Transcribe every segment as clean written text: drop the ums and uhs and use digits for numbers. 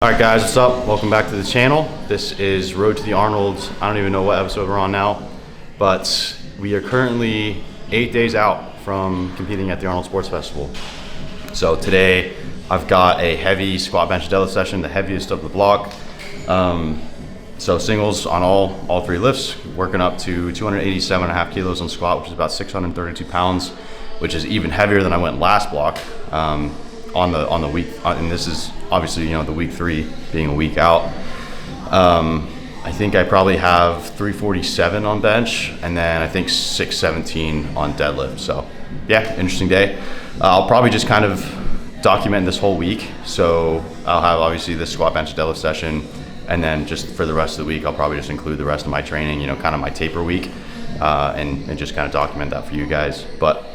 All right guys, what's up? Welcome back to the channel. This is Road to the Arnold. I don't even know what episode we're on now, but we are currently 8 days out from competing at the Arnold Sports Festival. So today I've got a heavy squat, bench, deadlift session, the heaviest of the block. So singles on all three lifts, working up to 287.5 kilos on squat, which is about 632 pounds, which is even heavier than I went last block on the week. And this is obviously, you know, the week 3 being a week out. I think I probably have 347 on bench, and then I think 617 on deadlift. So yeah, interesting day. I'll probably just kind of document this whole week. So I'll have obviously this squat, bench, deadlift session, and then just for the rest of the week, I'll probably just include the rest of my training, you know, kind of my taper week, and just kind of document that for you guys. But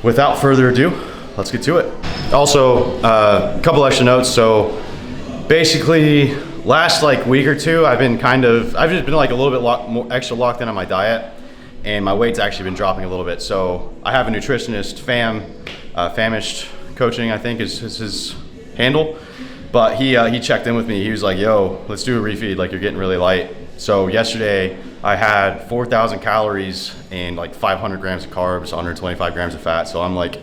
without further ado, let's get to it. Also, a couple extra notes. So basically, last like week or two, I've just been like a little bit more extra locked in on my diet, and my weight's actually been dropping a little bit. So I have a nutritionist, Famished Coaching, I think is his handle. But he checked in with me. He was like, yo, let's do a refeed, like you're getting really light. So yesterday I had 4,000 calories and like 500 grams of carbs, 125 grams of fat. So I'm like,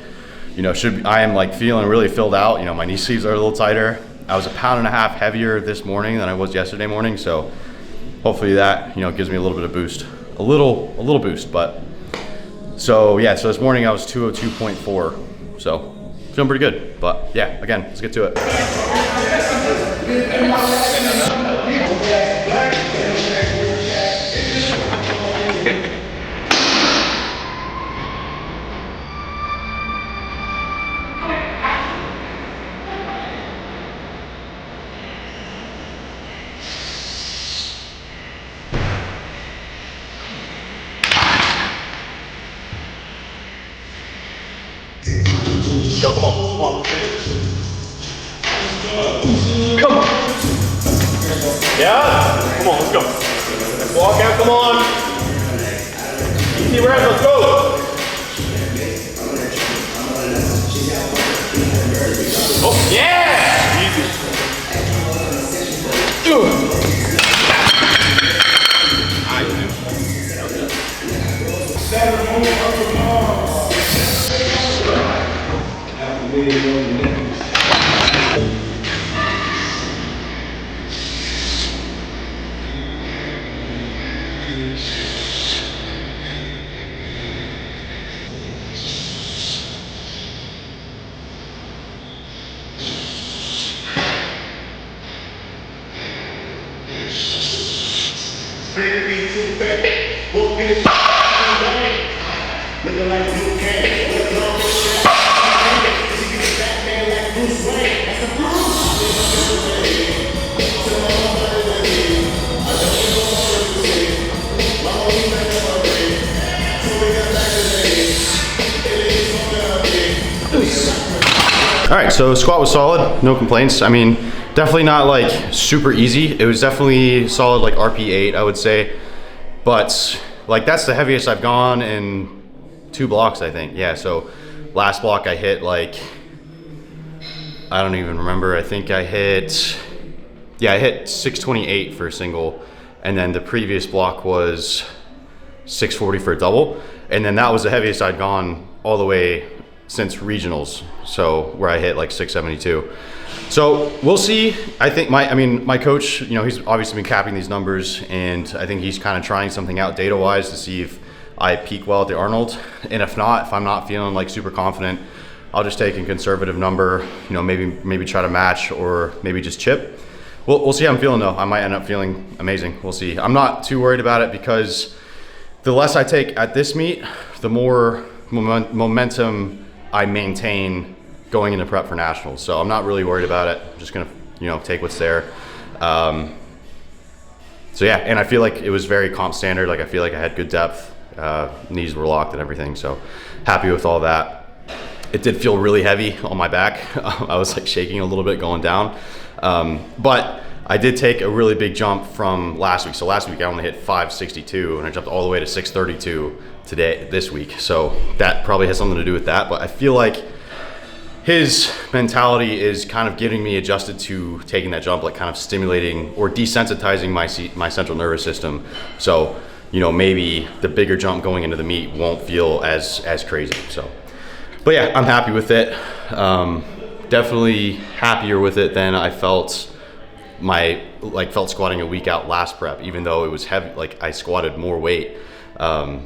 you know, I am like feeling really filled out. You know, my knee sleeves are a little tighter. I was 1.5 pounds heavier this morning than I was yesterday morning. So hopefully that, you know, gives me a little bit of boost, a little boost. But so yeah, so this morning I was 202.4. So feeling pretty good. But yeah, again, let's get to it. Yo, come on. Come on. Yeah? Come on, let's go. Walk out, come on. Easy reps, let's go. Oh, yeah! Easy. All right, so squat was solid, no complaints. I mean, definitely not like super easy. It was definitely solid, like RP8, I would say. But like that's the heaviest I've gone in 2 blocks, I think. Yeah, so last block I hit like, I don't even remember. I think I hit 628 for a single. And then the previous block was 640 for a double. And then that was the heaviest I'd gone all the way since regionals, so where I hit like 672. So we'll see. I think my coach, you know, he's obviously been capping these numbers, and I think he's kind of trying something out data wise to see if I peak well at the Arnold. And if I'm not feeling like super confident, I'll just take a conservative number, you know, maybe try to match or maybe just chip. We'll see how I'm feeling though. I might end up feeling amazing. We'll see. I'm not too worried about it because the less I take at this meet, the more momentum I maintain going into prep for nationals. So I'm not really worried about it. I'm just gonna, you know, take what's there. So yeah, and I feel like it was very comp standard. Like I feel like I had good depth, knees were locked and everything. So happy with all that. It did feel really heavy on my back. I was like shaking a little bit going down. But I did take a really big jump from last week. So last week I only hit 562 and I jumped all the way to 632 this week. So that probably has something to do with that. But I feel like his mentality is kind of getting me adjusted to taking that jump, like kind of stimulating or desensitizing my central nervous system. So, you know, maybe the bigger jump going into the meet won't feel as crazy. So, but yeah, I'm happy with it. Definitely happier with it than I felt felt squatting a week out last prep, even though it was heavy, like I squatted more weight. But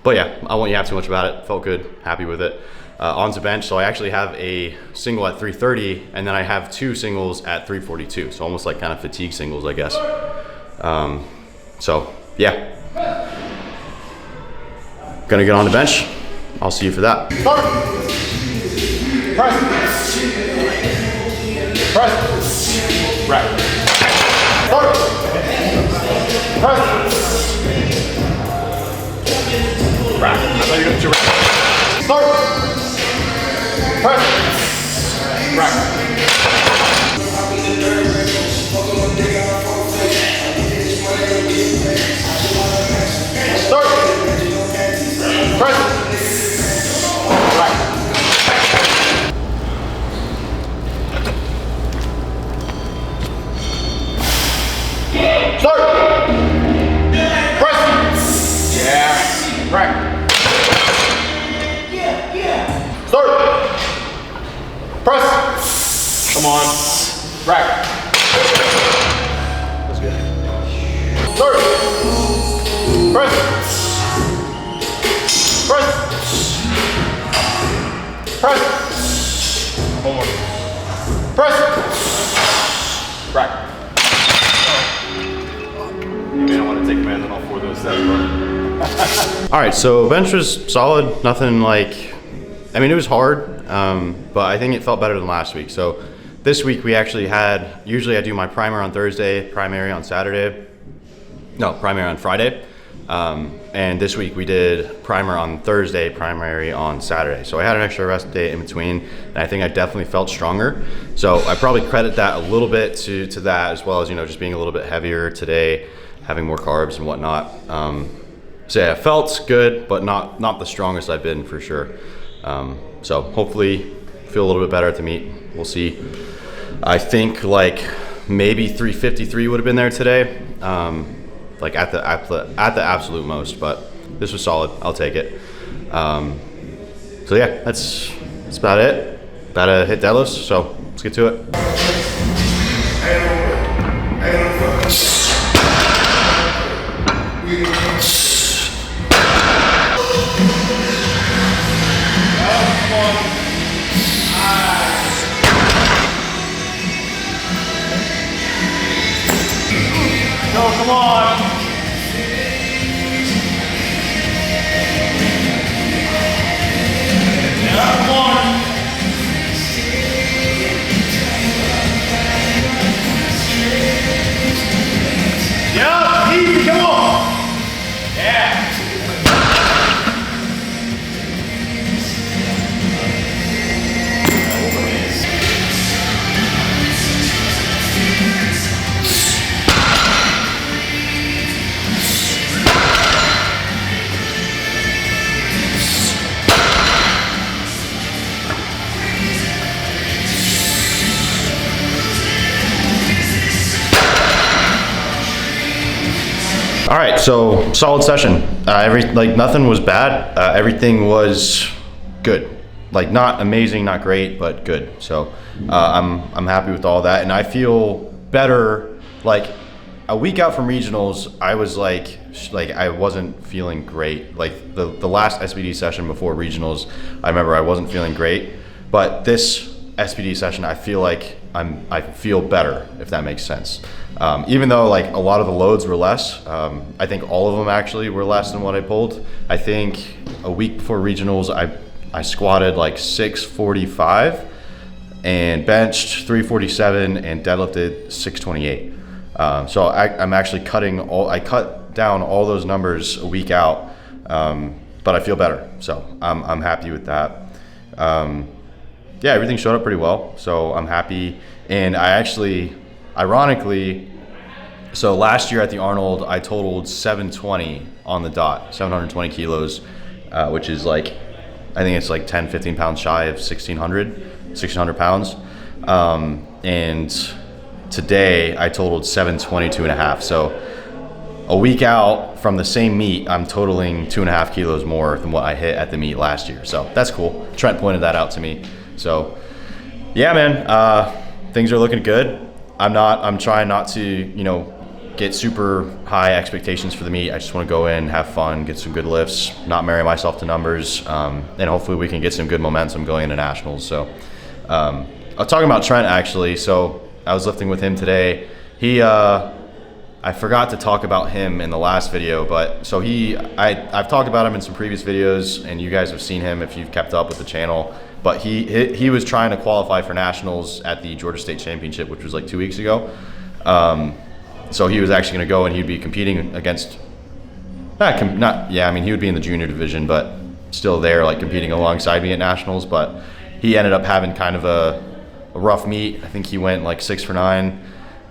yeah, I won't yap too much about it. Felt good, happy with it. On the bench, so I actually have a single at 330, and then I have 2 singles at 342. So almost like kind of fatigue singles, I guess. So yeah, gonna get on the bench. I'll see you for that. Start. Press. Press. Right. Start. Press. Right. I thought you were going to right. Start. Press. Right. Start. Press. Right. Start. Press. Yeah. Right. Start. Press. Come on. Right. That's good. Start. Press. Press. Press. One more. Press. Right. You may not want to take command on all 4 of those steps, bro. All right, so bench was solid. Nothing like, I mean, it was hard, but I think it felt better than last week. So this week we actually had, usually I do my primer on Thursday, primary on Saturday. No, primary on Friday. And this week we did primer on Thursday, primary on Saturday. So I had an extra rest day in between, and I think I definitely felt stronger. So I probably credit that a little bit to that, as well as, you know, just being a little bit heavier today, having more carbs and whatnot. So yeah, it felt good, but not the strongest I've been for sure. So hopefully feel a little bit better at the meet. We'll see. I think like maybe 353 would have been there today, like at the absolute most. But this was solid. I'll take it. So yeah, that's about it. About to hit deadlifts. So let's get to it. Come on. Yeah, come on. Yeah, easy, come on. Yeah. All right, so solid session. Nothing was bad. Everything was good. Like not amazing, not great, but good. So I'm happy with all that, and I feel better. Like a week out from regionals, I was like I wasn't feeling great. Like the last SBD session before regionals, I remember I wasn't feeling great. But this SBD session, I feel like I feel better, if that makes sense. Even though like a lot of the loads were less, I think all of them actually were less than what I pulled. I think a week before regionals, I squatted like 645 and benched 347 and deadlifted 628. So I'm actually I cut down all those numbers a week out, but I feel better. So I'm happy with that. Yeah, everything showed up pretty well, so I'm happy. And I actually, ironically, so last year at the Arnold, I totaled 720 on the dot, 720 kilos, which is like I think it's like 10, 15 pounds shy of 1,600 pounds. And today I totaled 722.5. So a week out from the same meet, I'm totaling 2.5 kilos more than what I hit at the meet last year. So that's cool. Trent pointed that out to me. So yeah, man, things are looking good. I'm trying not to, you know, get super high expectations for the meet. I just want to go in, have fun, get some good lifts, not marry myself to numbers, and hopefully we can get some good momentum going into nationals. So I was talking about Trent actually. So I was lifting with him today. I forgot to talk about him in the last video, but so I've talked about him in some previous videos, and you guys have seen him if you've kept up with the channel. But he was trying to qualify for nationals at the Georgia State Championship, which was like 2 weeks ago. So he was actually going to go and he'd be competing against, I mean, he would be in the junior division, but still there, like competing alongside me at nationals. But he ended up having kind of a rough meet. I think he went like 6 for 9.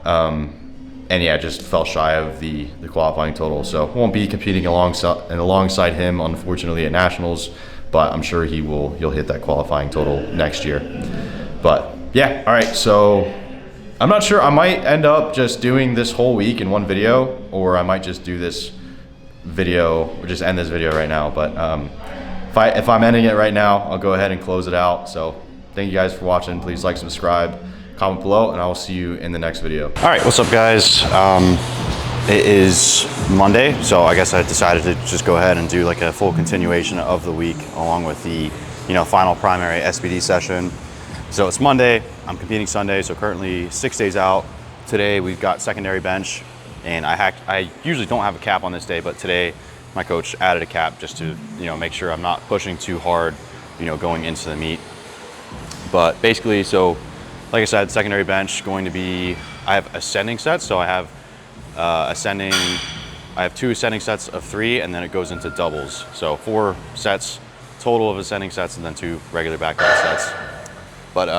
And yeah, just fell shy of the qualifying total. So won't be competing alongside him, unfortunately, at nationals. But I'm sure he'll hit that qualifying total next year. But yeah, all right. So I'm not sure. I might end up just doing this whole week in one video, or I might just do this video or just end this video right now. But if I'm ending it right now, I'll go ahead and close it out. So thank you guys for watching. Please like, subscribe, comment below, and I will see you in the next video. All right, what's up, guys? It is Monday, so I guess I decided to just go ahead and do like a full continuation of the week along with the, you know, final primary SBD session. So it's Monday, I'm competing Sunday, so currently 6 days out. Today we've got secondary bench, and I usually don't have a cap on this day, but today my coach added a cap just to, you know, make sure I'm not pushing too hard, you know, going into the meet. But basically, so like I said, secondary bench going to be, I have ascending sets, so I have I have 2 ascending sets of 3, and then it goes into doubles. So 4 sets total of ascending sets, and then 2 regular back bench sets. But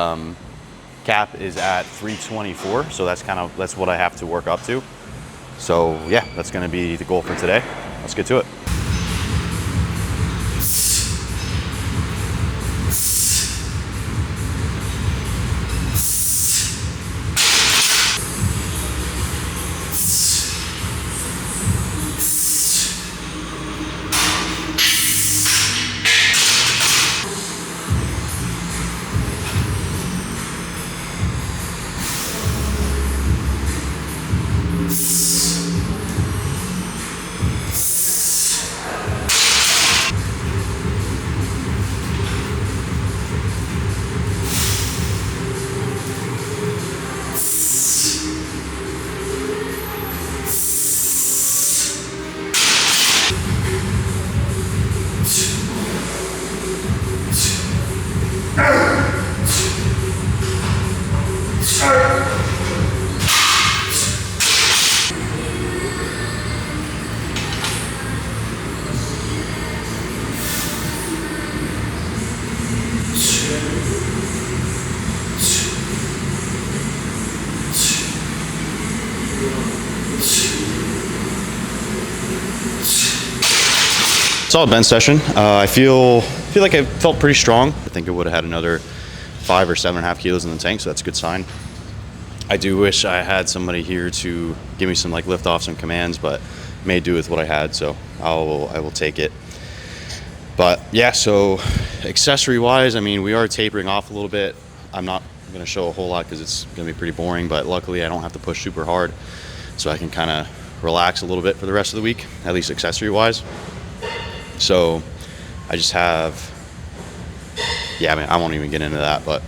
cap is at 324, so that's what I have to work up to. So yeah, that's going to be the goal for today. Let's get to it. Solid bench session. I feel like I felt pretty strong. I think I would have had another 5 or 7.5 kilos in the tank, so that's a good sign. I do wish I had somebody here to give me some like lift offs and commands, but may do with what I had, so I will take it. But yeah, so accessory wise, I mean, we are tapering off a little bit. I'm not going to show a whole lot because it's going to be pretty boring, but luckily I don't have to push super hard, so I can kind of relax a little bit for the rest of the week, at least accessory wise. So I just have, yeah, I mean, I won't even get into that, but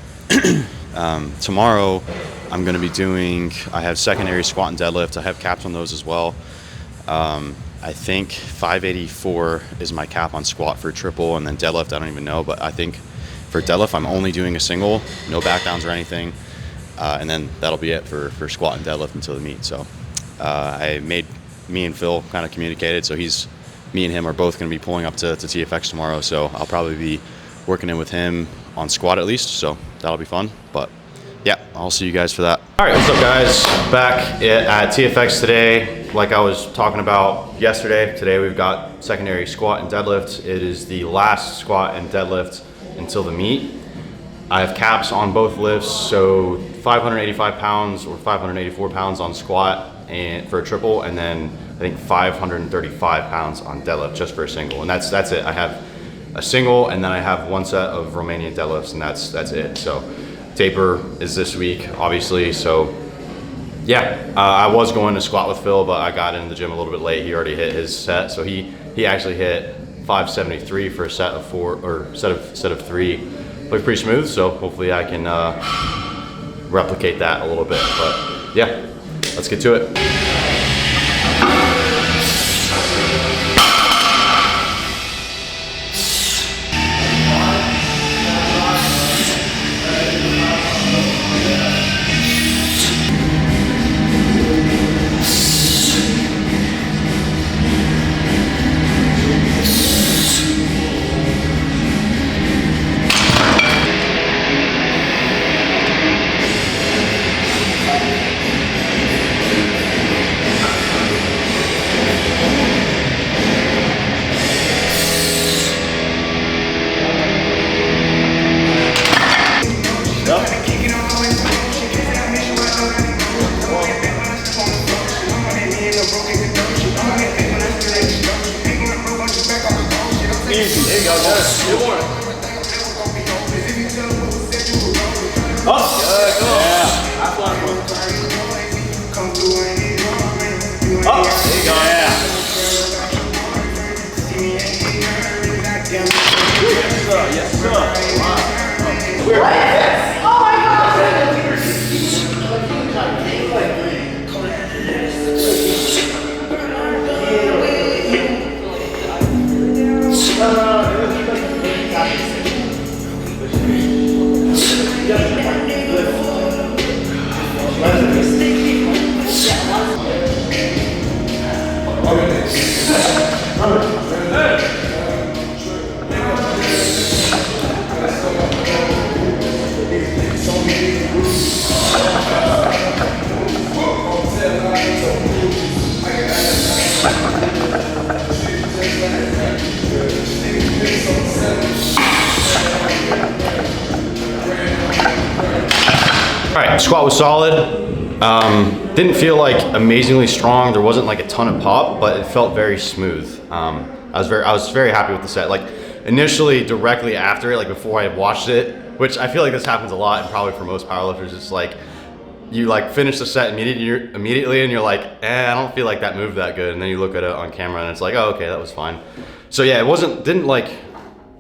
tomorrow I'm going to be doing, I have secondary squat and deadlift. I have caps on those as well. I think 584 is my cap on squat for triple, and then deadlift, I don't even know, but I think for deadlift, I'm only doing a single, no back downs or anything. And then that'll be it for squat and deadlift until the meet. So me and Phil kind of communicated, so me and him are both going to be pulling up to TFX tomorrow, so I'll probably be working in with him on squat at least, so that'll be fun. But yeah, I'll see you guys for that. All right, what's up, guys? Back at TFX today. like I was talking about yesterday, today we've got secondary squat and deadlift. It is the last squat and deadlift until the meet. I have caps on both lifts, so 585 pounds or 584 pounds on squat and for a triple, and then I think 535 pounds on deadlift just for a single. And that's it. I have a single, and then I have one set of Romanian deadlifts, and that's it. So taper is this week, obviously. So yeah, I was going to squat with Phil, but I got in the gym a little bit late. He already hit his set, so he actually hit 573 for a set of 4 or set of 3. Looked pretty smooth, so hopefully I can replicate that a little bit. But yeah, let's get to it. Squat was solid. Didn't feel like amazingly strong. There wasn't like a ton of pop, but it felt very smooth. I was very happy with the set. Like initially, directly after it, like before I watched it, which I feel like this happens a lot, and probably for most powerlifters, it's like you like finish the set immediately, and you're like, I don't feel like that moved that good, and then you look at it on camera, and it's like, oh, okay, that was fine. So yeah, didn't like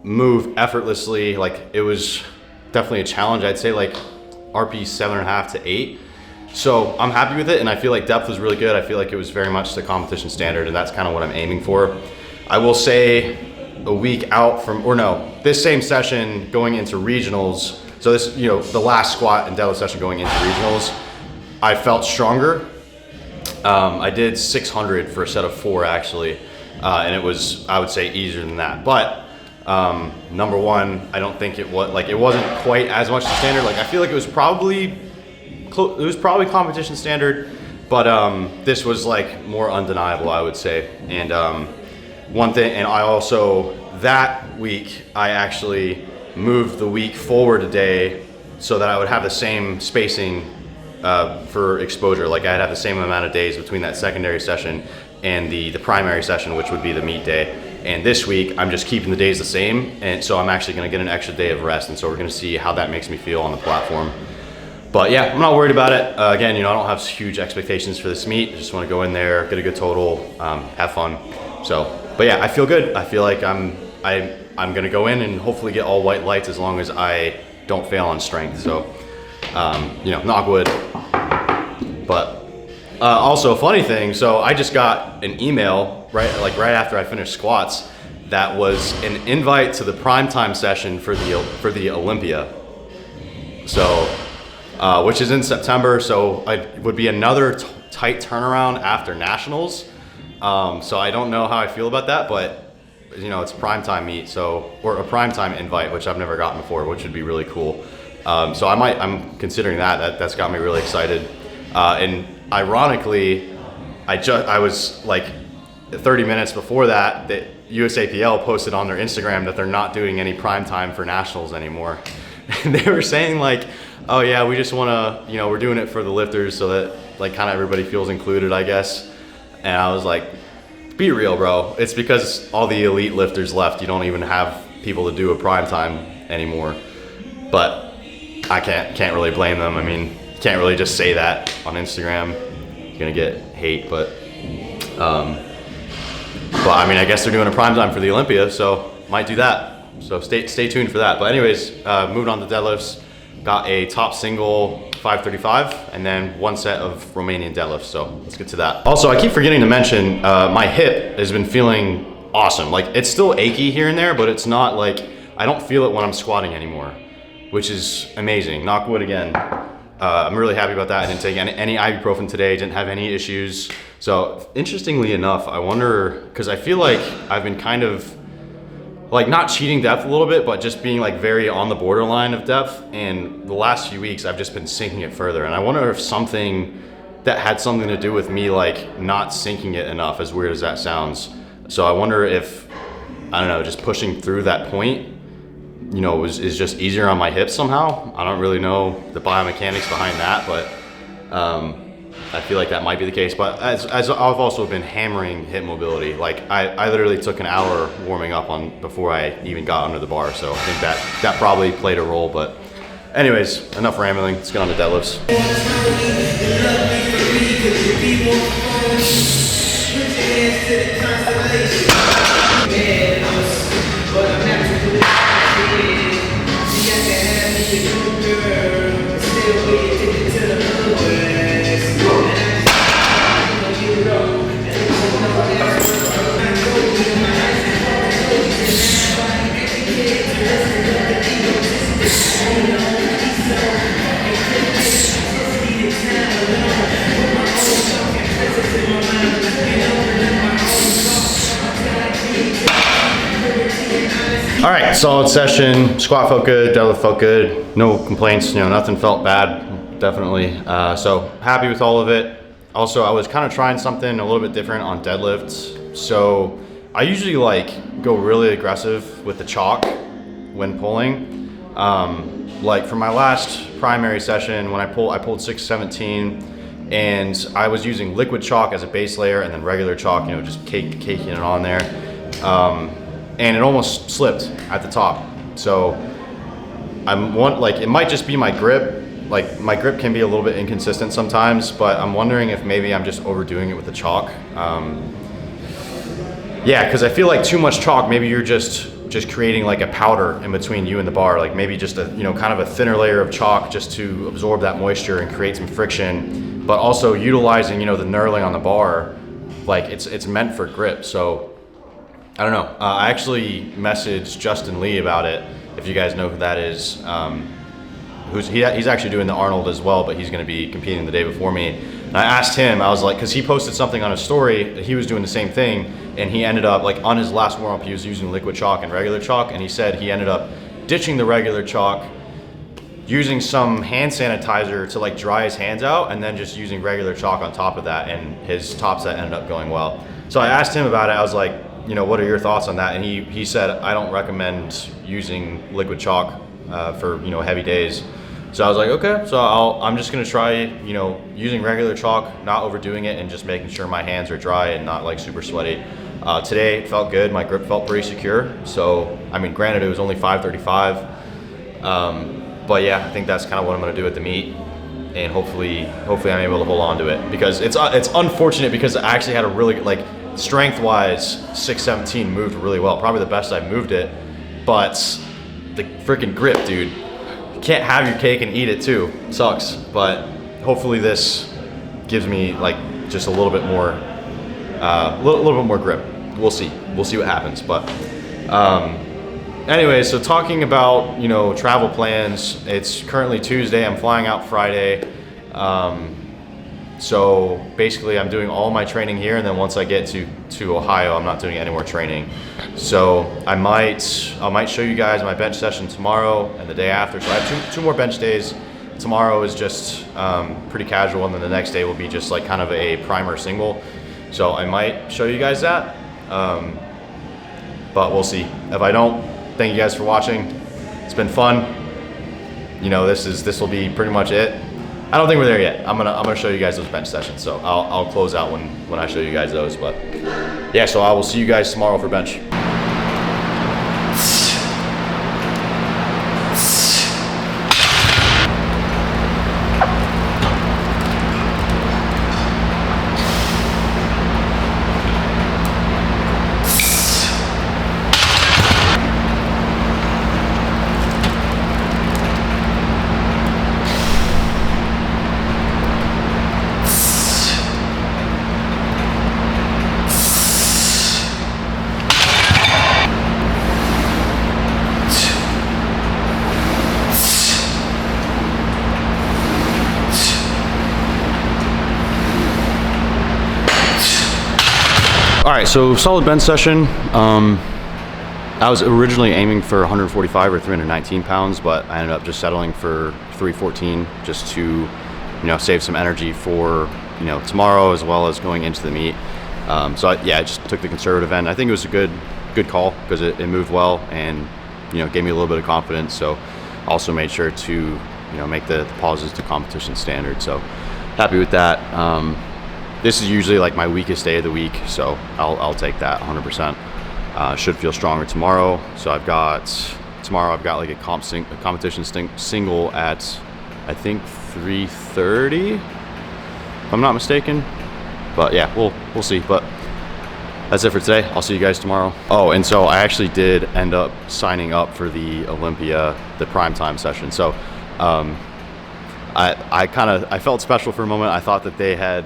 move effortlessly. Like it was definitely a challenge. I'd say like RP 7.5 to 8. So I'm happy with it, and I feel like depth was really good. I feel like it was very much the competition standard, and that's kind of what I'm aiming for. I will say a week out from, or no, this same session going into regionals, so this, you know, the last squat and deadlift session going into regionals, I felt stronger. I did 600 for a set of 4 actually, and it was, I would say, easier than that. But number one, I don't think it wasn't quite as much the standard. Like I feel like it was probably competition standard, but this was like more undeniable, I would say. And one thing, and I also, that week, I actually moved the week forward a day so that I would have the same spacing for exposure. Like I'd have the same amount of days between that secondary session and the primary session, which would be the meet day. And this week, I'm just keeping the days the same, and so I'm actually gonna get an extra day of rest, and so we're gonna see how that makes me feel on the platform. But yeah, I'm not worried about it. Again, you know, I don't have huge expectations for this meet. I just wanna go in there, get a good total, have fun. So, but yeah, I feel good. I feel like I'm gonna go in and hopefully get all white lights as long as I don't fail on strength. So, you know, knock wood. But also a funny thing, so I just got an email right after I finished squats that was an invite to the primetime session for the Olympia. So, which is in September, so it would be another tight turnaround after nationals. So I don't know how I feel about that, but you know, it's a primetime meet, so, or a primetime invite, which I've never gotten before, which would be really cool. So I'm considering that. That's got me really excited. And ironically, I was like 30 minutes before that, USAPL posted on their Instagram that they're not doing any prime time for nationals anymore. And they were saying like, oh yeah, we just want to, we're doing it for the lifters so that like kind of everybody feels included, I guess. And I was like, be real, bro. It's because all the elite lifters left. You don't even have people to do a prime time anymore. But I can't really blame them. I mean, you can't really just say that on Instagram. You're gonna get hate, but I mean, I guess they're doing a prime time for the Olympia, so might do that. So stay tuned for that. But anyways, moved on to deadlifts. Got a top single 535 and then one set of Romanian deadlifts. So let's get to that. Also, I keep forgetting to mention my hip has been feeling awesome. Like it's still achy here and there, but it's not like, I don't feel it when I'm squatting anymore, which is amazing. Knock wood again. I'm really happy about that. I didn't take any ibuprofen today, didn't have any issues. So interestingly enough, I wonder, because I feel like I've been kind of like not cheating depth a little bit, but just being like very on the borderline of depth. And the last few weeks I've just been sinking it further. And I wonder if something that had something to do with me like not sinking it enough, as weird as that sounds. So I wonder if, I don't know, just pushing through that point, is just easier on my hips somehow. I don't really know the biomechanics behind that, but I feel like that might be the case. But as I've also been hammering hip mobility. Like I literally took an hour warming up before I even got under the bar. So I think that probably played a role. But anyways, enough rambling. Let's get on to deadlifts. All right, solid session. Squat felt good, deadlift felt good. No complaints, nothing felt bad, definitely. So happy with all of it. Also, I was kind of trying something a little bit different on deadlifts. So I usually go really aggressive with the chalk when pulling. Like for my last primary session, when I pulled 617, and I was using liquid chalk as a base layer and then regular chalk, just caking it on there. And it almost slipped at the top. So it might just be my grip. Like my grip can be a little bit inconsistent sometimes, but I'm wondering if maybe I'm just overdoing it with the chalk. Yeah, because I feel like too much chalk, maybe you're just creating like a powder in between you and the bar, like maybe just a kind of a thinner layer of chalk just to absorb that moisture and create some friction, but also utilizing the knurling on the bar, like it's meant for grip. So I don't know. I actually messaged Justin Lee about it, if you guys know who that is. He's actually doing the Arnold as well, but he's going to be competing the day before me. And I asked him, I was like, because he posted something on his story, he was doing the same thing, and he ended up, like on his last warm-up, he was using liquid chalk and regular chalk, and he said he ended up ditching the regular chalk, using some hand sanitizer to dry his hands out, and then just using regular chalk on top of that, and his top set ended up going well. So I asked him about it. I was like, what are your thoughts on that? And he said, I don't recommend using liquid chalk for heavy days. So I was like, okay, so I'm just gonna try using regular chalk, not overdoing it, and just making sure my hands are dry and not super sweaty. Today it felt good. My grip felt pretty secure. So I mean, granted it was only 535, but yeah, I think that's kind of what I'm gonna do at the meet, and hopefully I'm able to hold on to it, because it's unfortunate because I actually had a really strength-wise, 617 moved really well. Probably the best I've moved it, but the freaking grip, dude. You can't have your cake and eat it too. Sucks, but hopefully this gives me just a little bit more, little bit more grip. We'll see what happens. But anyway, so talking about travel plans. It's currently Tuesday. I'm flying out Friday. So basically I'm doing all my training here, and then once I get to Ohio, I'm not doing any more training. So I might show you guys my bench session tomorrow and the day after. So I have two more bench days. tomorrow is just pretty casual, and then the next day will be just like kind of a primer single. So I might show you guys that, but we'll see. If I don't, thank you guys for watching. It's been fun. You know, this will be pretty much it. I don't think we're there yet. I'm gonna show you guys those bench sessions. So I'll close out when I show you guys those. But yeah, so I will see you guys tomorrow for bench. All right, so solid bench session. I was originally aiming for 145 or 319 pounds, but I ended up just settling for 314 just to, you know, save some energy for, you know, tomorrow as well as going into the meet. So I just took the conservative end. I think it was a good call because it moved well and, you know, gave me a little bit of confidence. So also made sure to, you know, make the pauses to competition standard. So happy with that. This is usually like my weakest day of the week, so I'll take that 100%. Should feel stronger tomorrow. So tomorrow I've got like a competition single at, I think 3:30, if I'm not mistaken. But yeah, we'll see. But that's it for today. I'll see you guys tomorrow. Oh, and so I actually did end up signing up for the Olympia, the primetime session. So I felt special for a moment. I thought that they had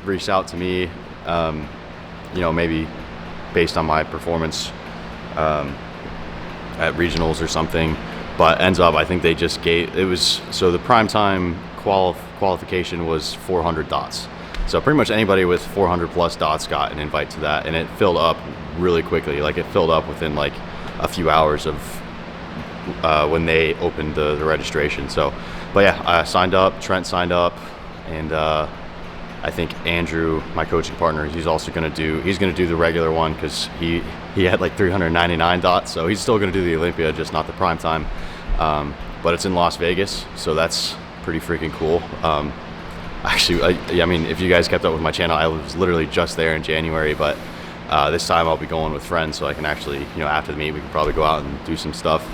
reached out to me, you know, maybe based on my performance at regionals or something, but ends up I think they just so the primetime qualification was 400 dots. So pretty much anybody with 400 plus dots got an invite to that, and it filled up really quickly. Like it filled up within like a few hours of when they opened the registration. So, but yeah, I signed up, Trent signed up, and I think Andrew, my coaching partner, he's gonna do the regular one because he had like 399 dots, so he's still gonna do the Olympia, just not the prime time. But it's in Las Vegas, so that's pretty freaking cool. Actually, I mean, if you guys kept up with my channel, I was literally just there in January, but this time I'll be going with friends, so I can actually, you know, after the meet, we can probably go out and do some stuff.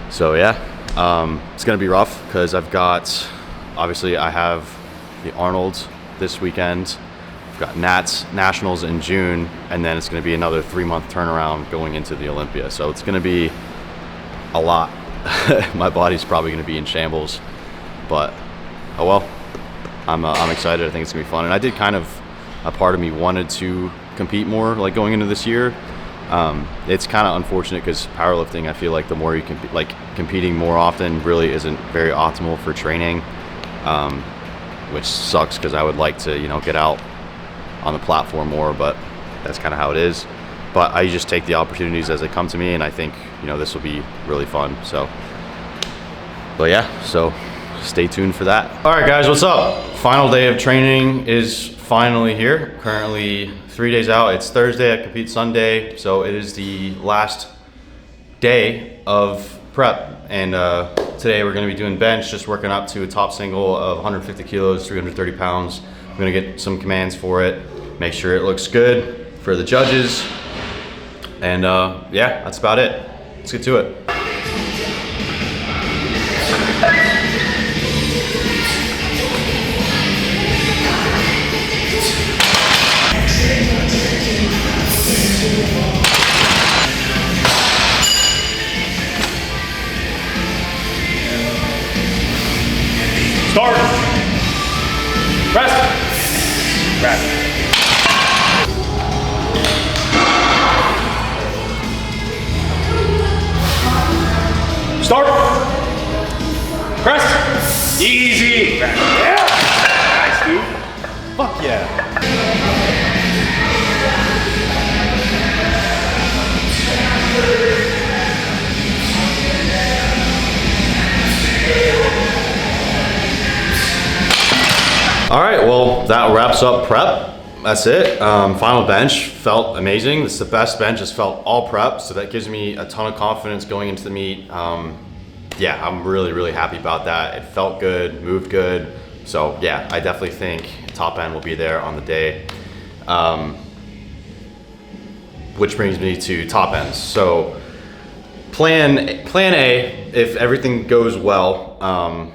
So yeah, it's gonna be rough because obviously I have the Arnold this weekend. I've got Nationals in June, and then it's going to be another 3-month turnaround going into the Olympia. So it's going to be a lot. My body's probably going to be in shambles, but oh well. I'm excited. I think it's going to be fun. And I did a part of me wanted to compete more, like going into this year. It's kind of unfortunate because powerlifting, I feel like the more you compete, like competing more often really isn't very optimal for training. Which sucks because I would like to, you know, get out on the platform more, but that's kind of how it is. But I just take the opportunities as they come to me, and I think, you know, this will be really fun. So, but yeah, so stay tuned for that. All right, guys, what's up? Final day of training is finally here. Currently 3 days out. It's Thursday. I compete Sunday, so it is the last day of prep, and today we're going to be doing bench, just working up to a top single of 150 kilos, 330 pounds. I'm going to get some commands for it, make sure it looks good for the judges, and yeah, that's about it. Let's get to it. Start. Press. Press. Start. Press. Easy. Yeah. Nice, dude. Fuck yeah. well, that wraps up prep. That's it. Final bench felt amazing. This is the best bench. It's felt all prep, so that gives me a ton of confidence going into the meet. Yeah, I'm really, really happy about that. It felt good, moved good. So yeah, I definitely think top end will be there on the day. Which brings me to top ends. So plan A, if everything goes well,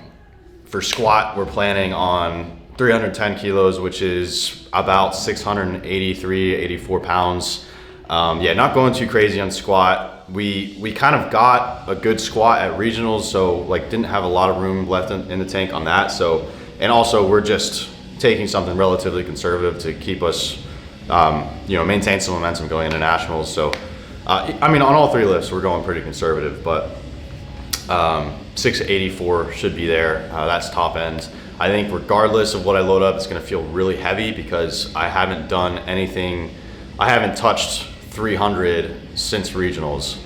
for squat, we're planning on 310 kilos, which is about 683, 84 pounds. Yeah, not going too crazy on squat. We kind of got a good squat at regionals, so like didn't have a lot of room left in the tank on that. So, and also we're just taking something relatively conservative to keep us, you know, maintain some momentum going into nationals. So, I mean, on all three lifts, we're going pretty conservative, but 684 should be there. That's top end. I think regardless of what I load up, it's gonna feel really heavy because I haven't done anything, I haven't touched 300 since regionals.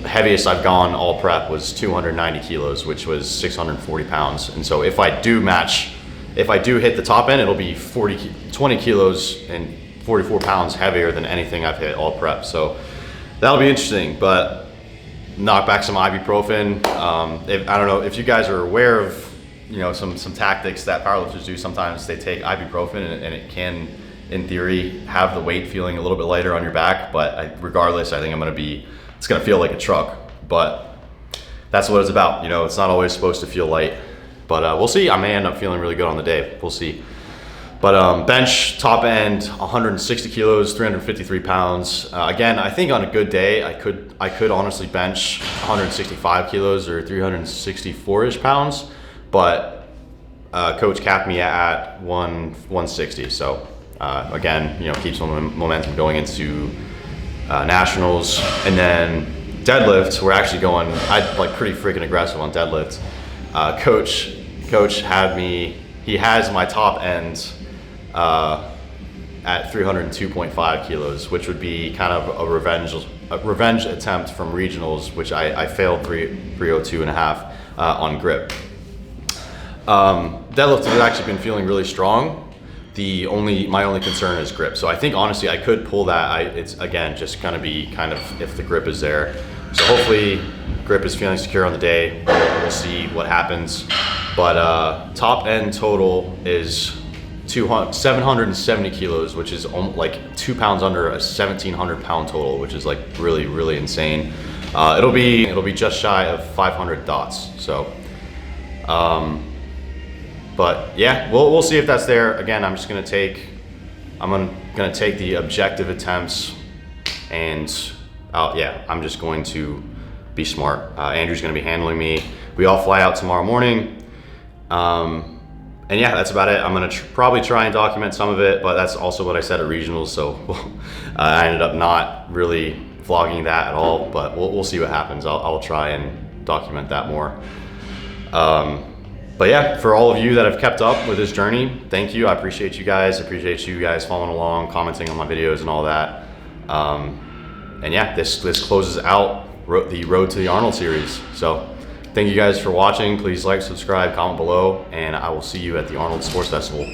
Heaviest I've gone all prep was 290 kilos, which was 640 pounds. And so if I do hit the top end, it'll be 20 kilos and 44 pounds heavier than anything I've hit all prep. So that'll be interesting, but knock back some ibuprofen. I don't know if you guys are aware of, you know, some tactics that powerlifters do. Sometimes they take ibuprofen and it can, in theory, have the weight feeling a little bit lighter on your back. But regardless, I think it's gonna feel like a truck. But that's what it's about. You know, it's not always supposed to feel light. But we'll see. I may end up feeling really good on the day. We'll see. But bench, top end, 160 kilos, 353 pounds. Again, I think on a good day, I could honestly bench 165 kilos or 364-ish pounds. But coach capped me at 160. So again, you know, keeps some momentum going into nationals. And then deadlift, we're actually going, I like pretty freaking aggressive on deadlift. Coach had me, he has my top end at 302.5 kilos, which would be kind of a revenge attempt from regionals, which I failed 302 and a half on grip. Deadlift has actually been feeling really strong. My only concern is grip. So I think honestly I could pull that. It's again just gonna be kind of if the grip is there. So hopefully grip is feeling secure on the day. We'll see what happens. But top end total is 770 kilos, which is like 2 pounds under a 1,700 pound total, which is like really, really insane. It'll be just shy of 500 dots. So. But yeah, we'll see if that's there. Again, I'm gonna take the objective attempts, and yeah, I'm just going to be smart. Andrew's gonna be handling me. We all fly out tomorrow morning, and yeah, that's about it. I'm gonna probably try and document some of it, but that's also what I said at regionals. So I ended up not really vlogging that at all, but we'll see what happens. I'll try and document that more. But yeah, for all of you that have kept up with this journey, thank you. I appreciate you guys. I appreciate you guys following along, commenting on my videos and all that. And yeah, this closes out the Road to the Arnold series. So thank you guys for watching. Please like, subscribe, comment below, and I will see you at the Arnold Sports Festival.